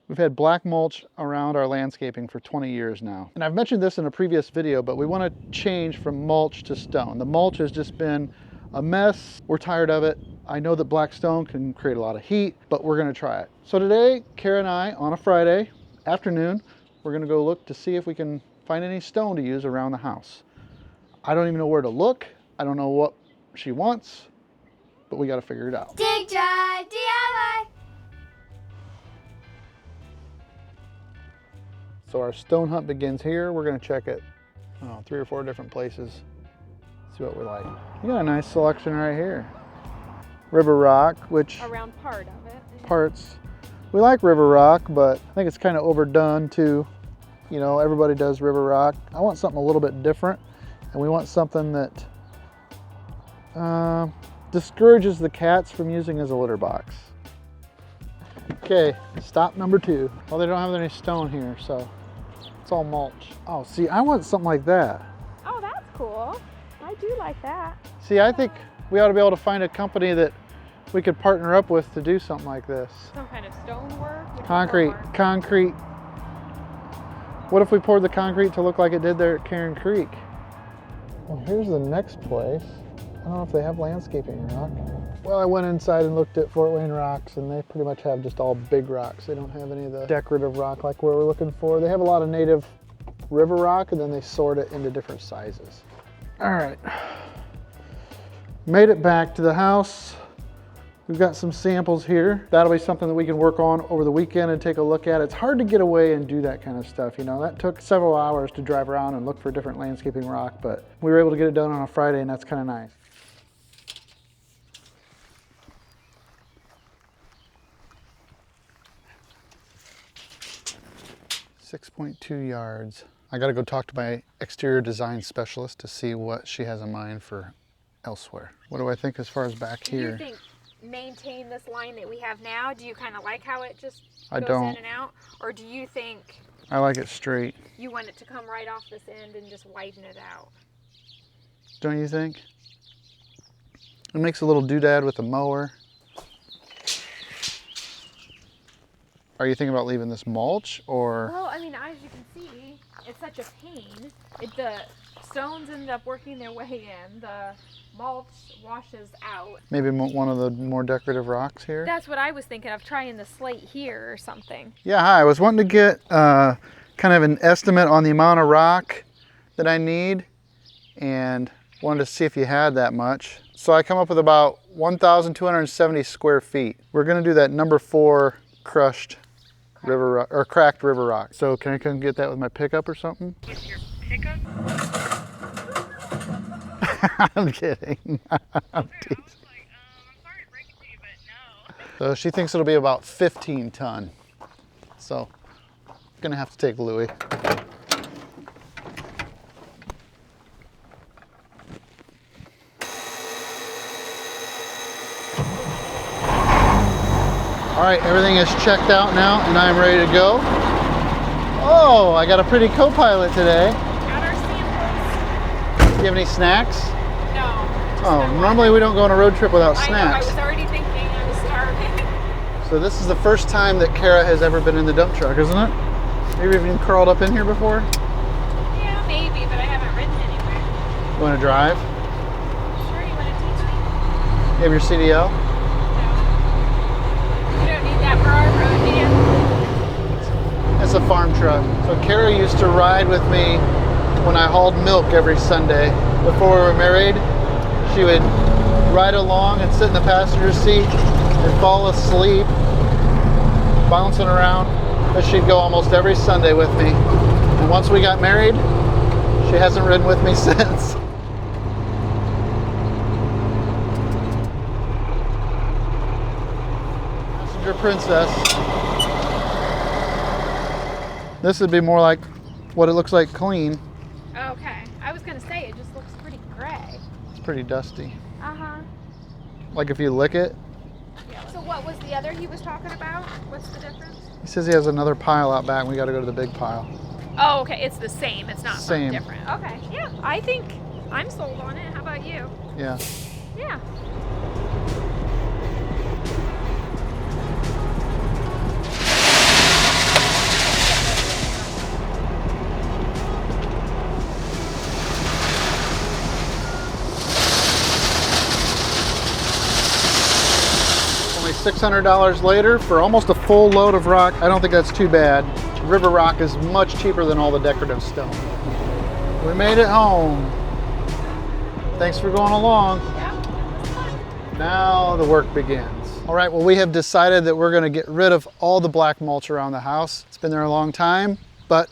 We've had black mulch around our landscaping for 20 years now. And I've mentioned this in a previous video, but we want to change from mulch to stone. The mulch has just been a mess. We're tired of it. I know that black stone can create a lot of heat, but we're going to try it. So today, Kara and I, on a Friday afternoon, we're going to go look to see if we can find any stone to use around the house. I don't even know where to look. I don't know what she wants, but we got to figure it out. Dig Drive DIY. So our stone hunt begins here. We're going to check it 3 or 4 different places, see what we like. You got a nice selection right here. River rock, which around part of it. Parts. We like river rock, but I think it's kind of overdone too. You know, everybody does river rock. I want something a little bit different, and we want something that discourages the cats from using as a litter box. Okay, stop number 2. Well, they don't have any stone here, so it's all mulch. Oh, see, I want something like that. Oh, that's cool. I do like that. See, I think we ought to be able to find a company that we could partner up with to do something like this. Some kind of stonework? Concrete. What if we poured the concrete to look like it did there at Karen Creek? Well, here's the next place. I don't know if they have landscaping rock. Well, I went inside and looked at Fort Wayne rocks, and they pretty much have just all big rocks. They don't have any of the decorative rock like we're looking for. They have a lot of native river rock, and then they sort it into different sizes. All right, made it back to the house. We've got some samples here. That'll be something that we can work on over the weekend and take a look at. It's hard to get away and do that kind of stuff. You know, that took several hours to drive around and look for different landscaping rock, but we were able to get it done on a Friday, and that's kind of nice. 6.2 yards. I gotta go talk to my exterior design specialist to see what she has in mind for elsewhere. What do I think as far as back here? Do you think maintain this line that we have now? Do you kind of like how it just I goes don't. in and out? Or do you think I like it straight. you want it to come right off this end and just widen it out? Don't you think? It makes a little doodad with the mower. Are you thinking about leaving this mulch, or? Well, I mean, as you can see, it's such a pain. The stones end up working their way in. The mulch washes out. Maybe one of the more decorative rocks here? That's what I was thinking of, trying the slate here or something. Yeah, hi. I was wanting to get kind of an estimate on the amount of rock that I need, and wanted to see if you had that much. So I come up with about 1,270 square feet. We're gonna do that number 4 crushed river rock, or cracked river rock. So can I come get that with my pickup or something? With your pickup? I'm kidding. I'm teasing. I'm sorry to break it to you, but no. So she thinks it'll be about 15 ton. So I'm gonna have to take Louie. All right, everything is checked out now, and I'm ready to go. Oh, I got a pretty co-pilot today. Got our samples. Do you have any snacks? No. Oh, normally we don't go on a road trip without I know, snacks. I was already thinking I was starving. So this is the first time that Kara has ever been in the dump truck, isn't it? Maybe you've even curled up in here before? Yeah, maybe, but I haven't ridden anywhere. You want to drive? Sure, you want to teach me? You have your CDL? No. You don't need that for our road, do you? It's a farm truck. So Kara used to ride with me when I hauled milk every Sunday. Before we were married, she would ride along and sit in the passenger seat and fall asleep, bouncing around. But she'd go almost every Sunday with me. And once we got married, she hasn't ridden with me since. Passenger princess. This would be more like what it looks like clean. Okay. I was going to say, it just looks pretty gray. It's pretty dusty. Uh-huh. Like if you lick it. Yeah. So what was the other he was talking about? What's the difference? He says he has another pile out back and we got to go to the big pile. Oh, okay. It's the same. It's not Same. something different. Okay. Yeah. I think I'm sold on it. How about you? Yeah. Yeah. $600 later for almost a full load of rock. I don't think that's too bad. River rock is much cheaper than all the decorative stone. We made it home. Thanks for going along. Now the work begins. All right, well, we have decided that we're gonna get rid of all the black mulch around the house. It's been there a long time, but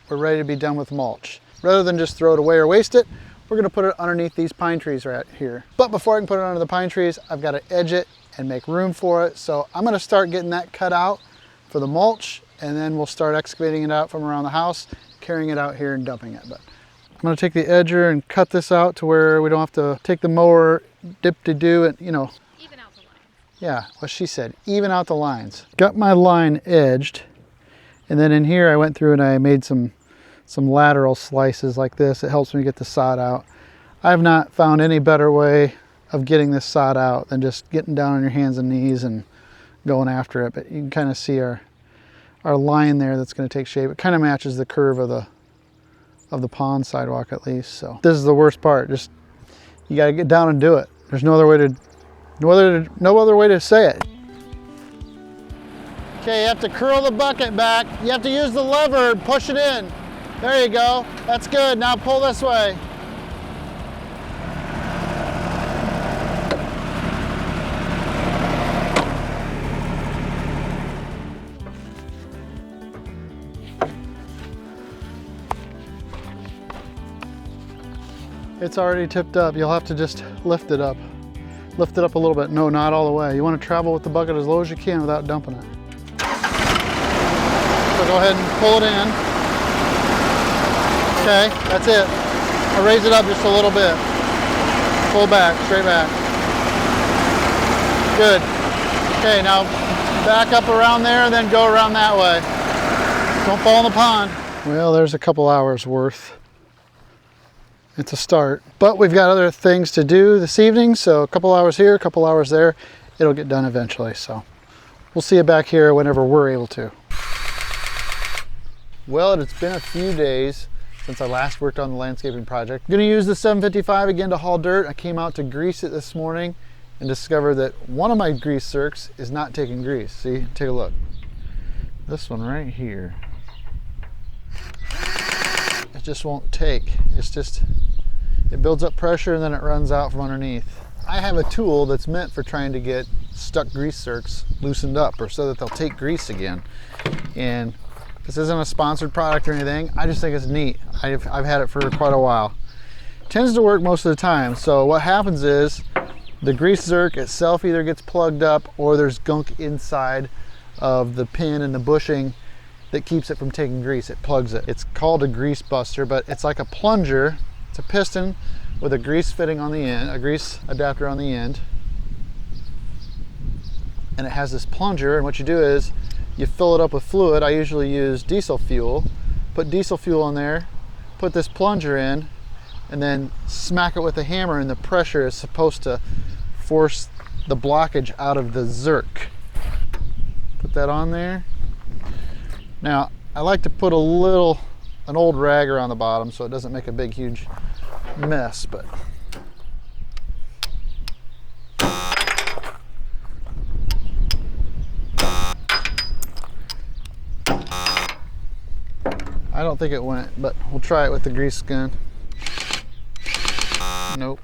we're ready to be done with mulch. Rather than just throw it away or waste it, we're gonna put it underneath these pine trees right here. But before I can put it under the pine trees, I've gotta edge it and make room for it. So I'm gonna start getting that cut out for the mulch, and then we'll start excavating it out from around the house, carrying it out here and dumping it. But I'm gonna take the edger and cut this out to where we don't have to take the mower, dip-de-do, and even out the lines. Yeah, what she said, even out the lines. Got my line edged, and then in here I went through and I made some lateral slices like this. It helps me get the sod out. I've not found any better way of getting this sod out than just getting down on your hands and knees and going after it. But you can kind of see our line there that's going to take shape. It kind of matches the curve of the pond sidewalk at least. So this is the worst part. Just you got to get down and do it. There's no other way to say it. Okay, you have to curl the bucket back. You have to use the lever and push it in. There you go. That's good. Now pull this way. It's already tipped up. You'll have to just lift it up. Lift it up a little bit. No, not all the way. You want to travel with the bucket as low as you can without dumping it. So go ahead and pull it in. Okay, that's it. I'll raise it up just a little bit. Pull back, straight back. Good. Okay, now back up around there and then go around that way. Don't fall in the pond. Well, there's a couple hours worth. It's a start, but we've got other things to do this evening, so a couple hours here, a couple hours there. It'll get done eventually, so we'll see you back here whenever we're able to. Well, it's been a few days since I last worked on the landscaping project. I'm gonna use the 755 again to haul dirt. I came out to grease it this morning and discovered that one of my grease zerks is not taking grease. See, take a look. This one right here. It just won't take. It builds up pressure and then it runs out from underneath. I have a tool that's meant for trying to get stuck grease zerks loosened up or so that they'll take grease again. And this isn't a sponsored product or anything. I just think it's neat. I've had it for quite a while. It tends to work most of the time. So what happens is the grease zerk itself either gets plugged up or there's gunk inside of the pin and the bushing that keeps it from taking grease. It plugs it. It's called a grease buster, but it's like a plunger. It's a piston with a grease fitting on the end, a grease adapter on the end. And it has this plunger, and what you do is you fill it up with fluid. I usually use diesel fuel. Put diesel fuel in there, put this plunger in, and then smack it with a hammer, and the pressure is supposed to force the blockage out of the zerk. Put that on there. Now, I like to put an old rag around the bottom so it doesn't make a big, huge mess, but I don't think it went, but we'll try it with the grease gun. Nope.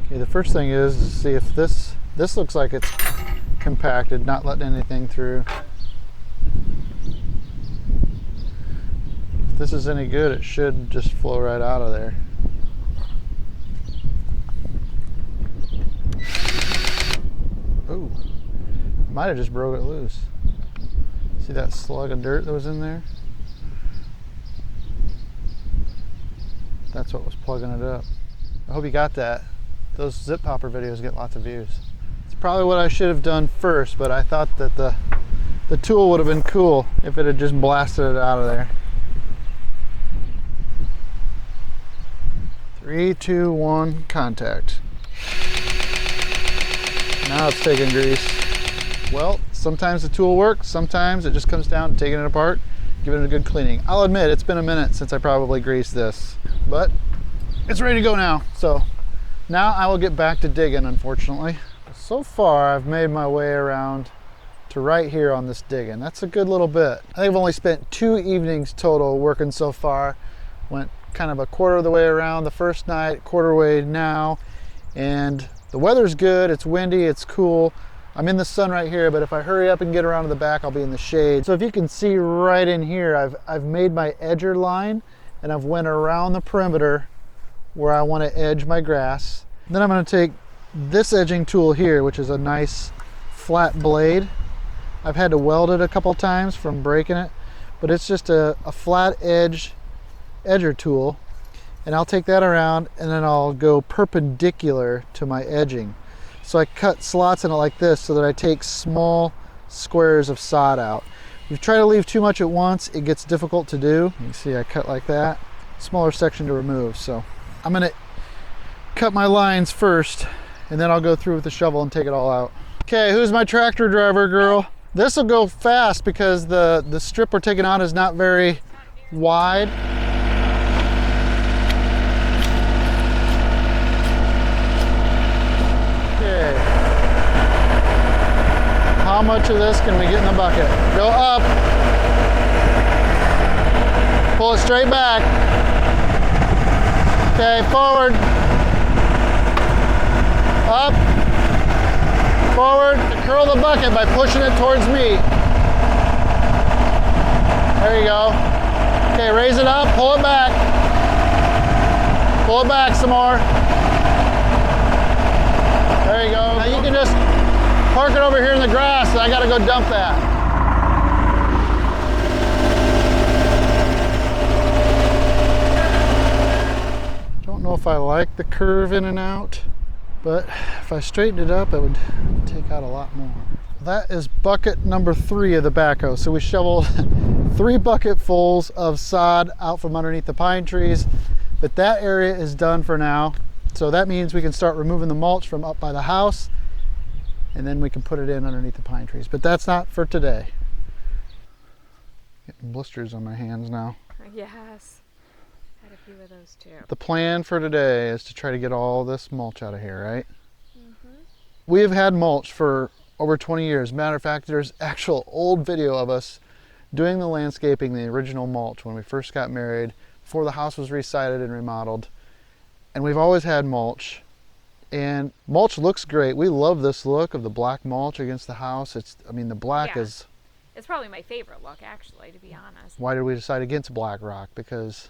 Okay, the first thing is to see if this looks like it's compacted, not letting anything through. If this is any good, it should just flow right out of there. Oh, might have just broke it loose. See that slug of dirt that was in there? That's what was plugging it up. I hope you got that. Those zip popper videos get lots of views. It's probably what I should have done first, but I thought that the tool would have been cool if it had just blasted it out of there. 3, 2, 1, contact. Now it's taking grease. Well, sometimes the tool works, sometimes it just comes down to taking it apart, giving it a good cleaning. I'll admit it's been a minute since I probably greased this, but it's ready to go now. So now I will get back to digging, unfortunately. So far, I've made my way around to right here on this digging. That's a good little bit. I think I've only spent 2 evenings total working so far. Went kind of a quarter of the way around the first night, quarter way now, and the weather's good. It's windy, it's cool. I'm in the sun right here, but if I hurry up and get around to the back, I'll be in the shade. So if you can see right in here, I've made my edger line, and I've went around the perimeter where I want to edge my grass. Then I'm going to take this edging tool here, which is a nice flat blade. I've had to weld it a couple times from breaking it, but it's just a flat edge edger tool, and I'll take that around and then I'll go perpendicular to my edging. So I cut slots in it like this so that I take small squares of sod out. If you try to leave too much at once, it gets difficult to do. You can see I cut like that. Smaller section to remove. So I'm going to cut my lines first, and then I'll go through with the shovel and take it all out. Okay, who's my tractor driver, girl? This will go fast because the strip we're taking out is not very wide. Okay. How much of this can we get in the bucket? Go up. Pull it straight back. Okay, forward. Up. Forward, and curl the bucket by pushing it towards me. There you go. Okay, raise it up, pull it back. Pull it back some more. There you go. Now you can just park it over here in the grass, and I gotta go dump that. Don't know if I like the curve in and out, but if I straightened it up, it would take out a lot more. That is bucket number 3 of the backhoe. So we shoveled 3 bucketfuls of sod out from underneath the pine trees, but that area is done for now. So that means we can start removing the mulch from up by the house, and then we can put it in underneath the pine trees. But that's not for today. Getting blisters on my hands now. Yes. Had a few of those too. The plan for today is to try to get all this mulch out of here, right? We have had mulch for over 20 years. Matter of fact, there's actual old video of us doing the landscaping, the original mulch, when we first got married, before the house was resided and remodeled. And we've always had mulch. And mulch looks great. We love this look of the black mulch against the house. I mean, the black is... It's probably my favorite look, actually, to be honest. Why did we decide against black rock? Because...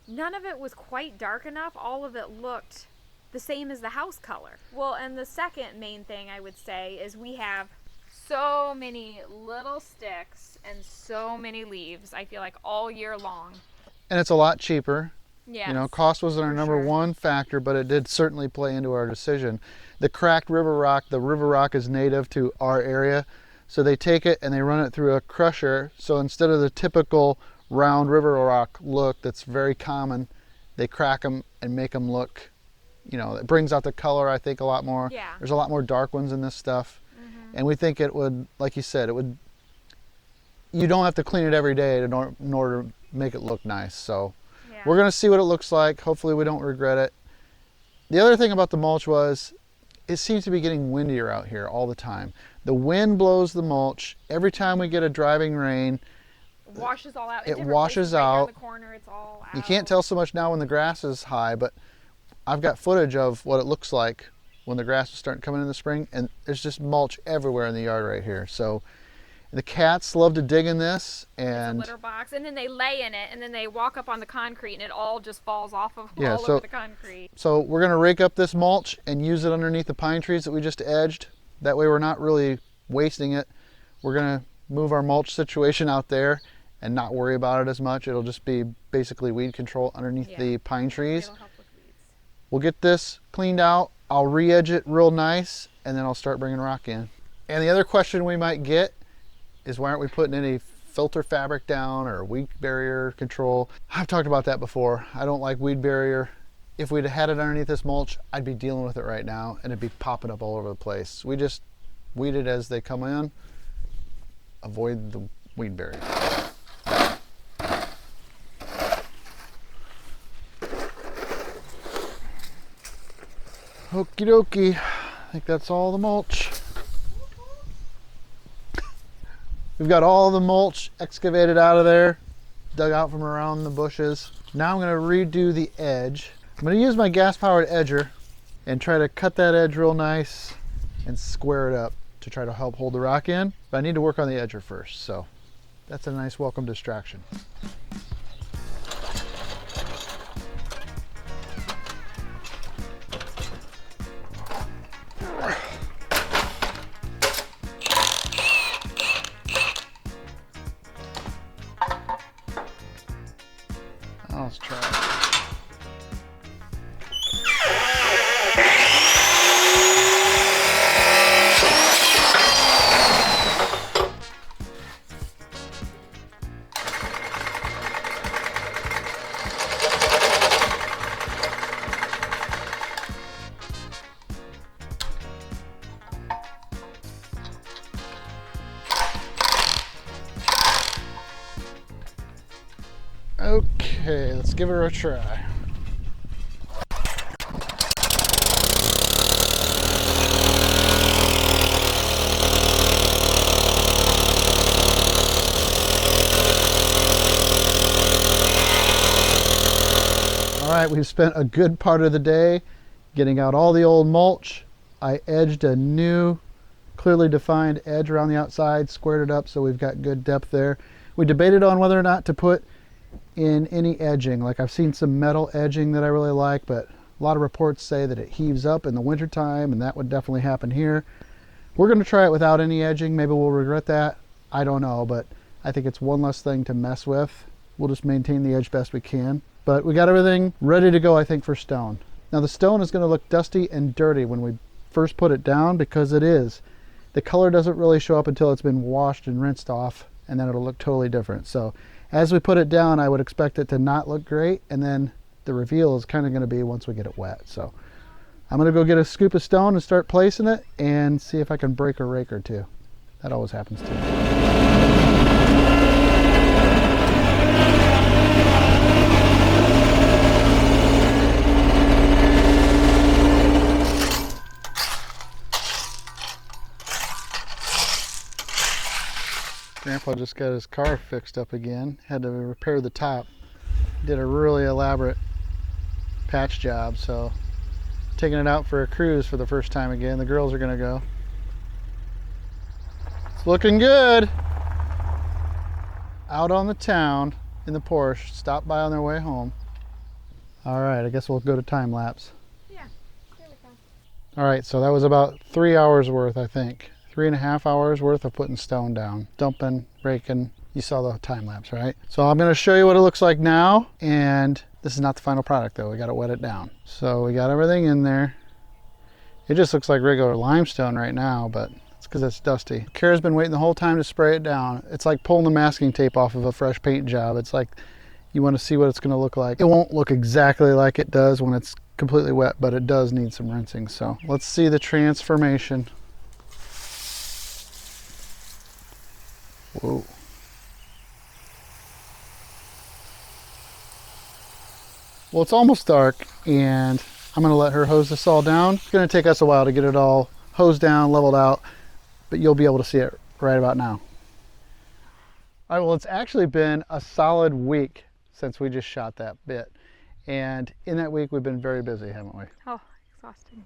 none of it was quite dark enough. All of it looked the same as the house color. Well, and the second main thing I would say is we have so many little sticks and so many leaves, I feel like, all year long. And it's a lot cheaper. Yeah. You know, cost wasn't our number one factor, but it did certainly play into our decision. The cracked river rock, the river rock is native to our area, so they take it and they run it through a crusher. So instead of the typical round river rock look that's very common, they crack them and make them look, you know, it brings out the color, I think, a lot more. Yeah. There's a lot more dark ones in this stuff. And we think it would, like you said, it would, you don't have to clean it every day in order to make it look nice. So we're going to see what it looks like. Hopefully we don't regret it. The other thing about the mulch was it seems to be getting windier out here all the time. The wind blows the mulch. Every time we get a driving rain, it washes all out. It washes out. Right the corner, it's all out. You can't tell so much now when the grass is high, but I've got footage of what it looks like when the grass is starting to come in the spring, and there's just mulch everywhere in the yard right here. So the cats love to dig in this, and it's a litter box, and then they lay in it, and then they walk up on the concrete, and it all just falls off of all over the concrete. So we're going to rake up this mulch and use it underneath the pine trees that we just edged. That way we're not really wasting it. We're going to move our mulch situation out there and not worry about it as much. It'll just be basically weed control underneath the pine trees. It'll help with weeds. We'll get this cleaned out. I'll re-edge it real nice, and then I'll start bringing rock in. And the other question we might get is, why aren't we putting any filter fabric down or weed barrier control? I've talked about that before. I don't like weed barrier. If we'd had it underneath this mulch, I'd be dealing with it right now, and it'd be popping up all over the place. We just weed it as they come in. Avoid the weed barrier. Okie dokie. I think that's all the mulch. We've got all the mulch excavated out of there, dug out from around the bushes. Now I'm going to redo the edge. I'm going to use my gas-powered edger and try to cut that edge real nice and square it up to try to help hold the rock in. But I need to work on the edger first, so that's a nice welcome distraction. Let's try it. Okay, let's give it a try. All right, we've spent a good part of the day getting out all the old mulch. I edged a new clearly defined edge around the outside, squared it up so we've got good depth there. We debated on whether or not to put in any edging. Like I've seen some metal edging that I really like, but a lot of reports say that it heaves up in the wintertime, and that would definitely happen here. We're going to try it without any edging. Maybe we'll regret that. I don't know, but I think it's one less thing to mess with. We'll just maintain the edge best we can. But we got everything ready to go, I think, for stone. Now the stone is going to look dusty and dirty when we first put it down, because it is. The color doesn't really show up until it's been washed and rinsed off, and then it'll look totally different. So as we put it down, I would expect it to not look great, and then the reveal is kind of going to be once we get it wet. So I'm going to go get a scoop of stone and start placing it and see if I can break a rake or two. That always happens to me. Grandpa just got his car fixed up again. Had to repair the top. Did a really elaborate patch job, so taking it out for a cruise for the first time again. The girls are gonna go. It's looking good. Out on the town in the Porsche. Stopped by on their way home. All right, I guess we'll go to time lapse. Yeah, there we go. All right, so that was about 3 hours worth, I think. 3.5 hours worth of putting stone down, dumping, raking. You saw the time lapse, right? So I'm going to show you what it looks like now, and this is not the final product though. We got to wet it down. So we got everything in there. It just looks like regular limestone right now, but it's because it's dusty. Kara's been waiting the whole time to spray it down. It's like pulling the masking tape off of a fresh paint job. It's like you want to see what it's going to look like. It won't look exactly like it does when it's completely wet, but it does need some rinsing. So let's see the transformation. Whoa. Well, it's almost dark, and I'm going to let her hose this all down. It's going to take us a while to get it all hosed down, leveled out, but you'll be able to see it right about now. All right, well, it's actually been a solid week since we just shot that bit. And in that week, we've been very busy, haven't we? Oh, exhausting.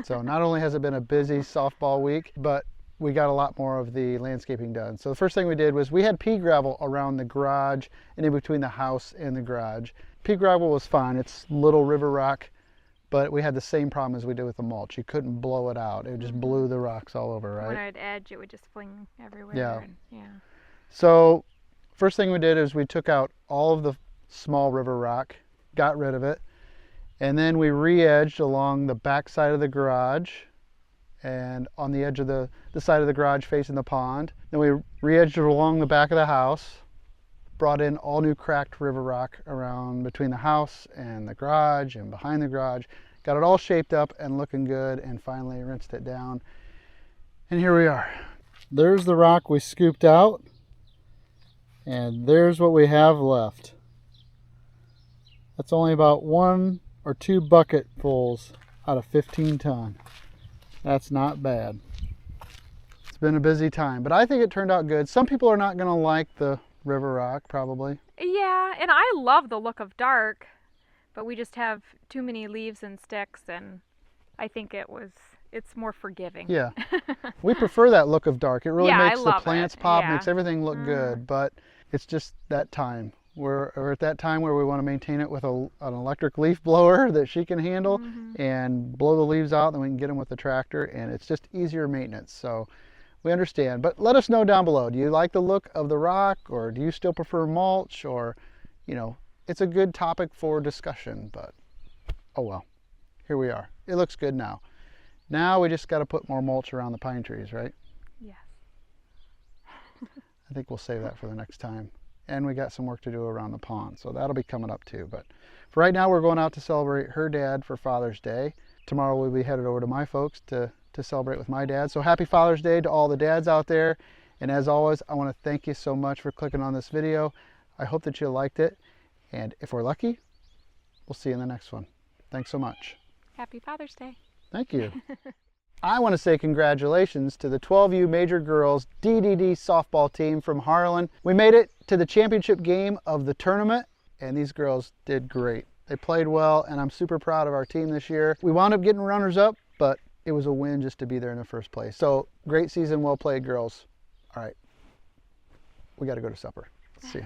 So not only has it been a busy softball week, but we got a lot more of the landscaping done. So the first thing we did was we had pea gravel around the garage and in between the house and the garage. Pea gravel was fine. It's little river rock, but we had the same problem as we did with the mulch. You couldn't blow it out. It just blew the rocks all over, right? When I'd edge, it would just fling everywhere. Yeah. And, yeah. So first thing we did is we took out all of the small river rock, got rid of it, and then we re-edged along the back side of the garage and on the edge of the side of the garage facing the pond. Then we re-edged it along the back of the house, brought in all new cracked river rock around between the house and the garage and behind the garage, got it all shaped up and looking good, and finally rinsed it down. And here we are. There's the rock we scooped out, and there's what we have left. That's only about 1 or 2 bucketfuls out of 15 ton. That's not bad. It's been a busy time, but I think it turned out good. Some people are not going to like the river rock, probably. Yeah, and I love the look of dark, but we just have too many leaves and sticks, and I think it's more forgiving. Yeah. We prefer that look of dark. It really Yeah, makes I the love plants it. pop, Yeah. makes everything look good, but it's just that time. We're at that time where we want to maintain it with an electric leaf blower that she can handle and blow the leaves out, then we can get them with the tractor, and it's just easier maintenance. So we understand. But let us know down below. Do you like the look of the rock, or do you still prefer mulch? Or, you know, it's a good topic for discussion, but oh well. Here we are. It looks good now. Now we just got to put more mulch around the pine trees, right? Yes. I think we'll save that for the next time. And we got some work to do around the pond, so that'll be coming up too. But for right now, we're going out to celebrate her dad for Father's Day. Tomorrow we'll be headed over to my folks to celebrate with my dad. So happy Father's Day to all the dads out there. And as always, I want to thank you so much for clicking on this video. I hope that you liked it. And if we're lucky, we'll see you in the next one. Thanks so much. Happy Father's Day. Thank you. I want to say congratulations to the 12U Major Girls DDD softball team from Harlan. We made it to the championship game of the tournament, and these girls did great. They played well, and I'm super proud of our team this year. We wound up getting runners up, but it was a win just to be there in the first place. So great season, well played, girls. All right, we got to go to supper. See ya.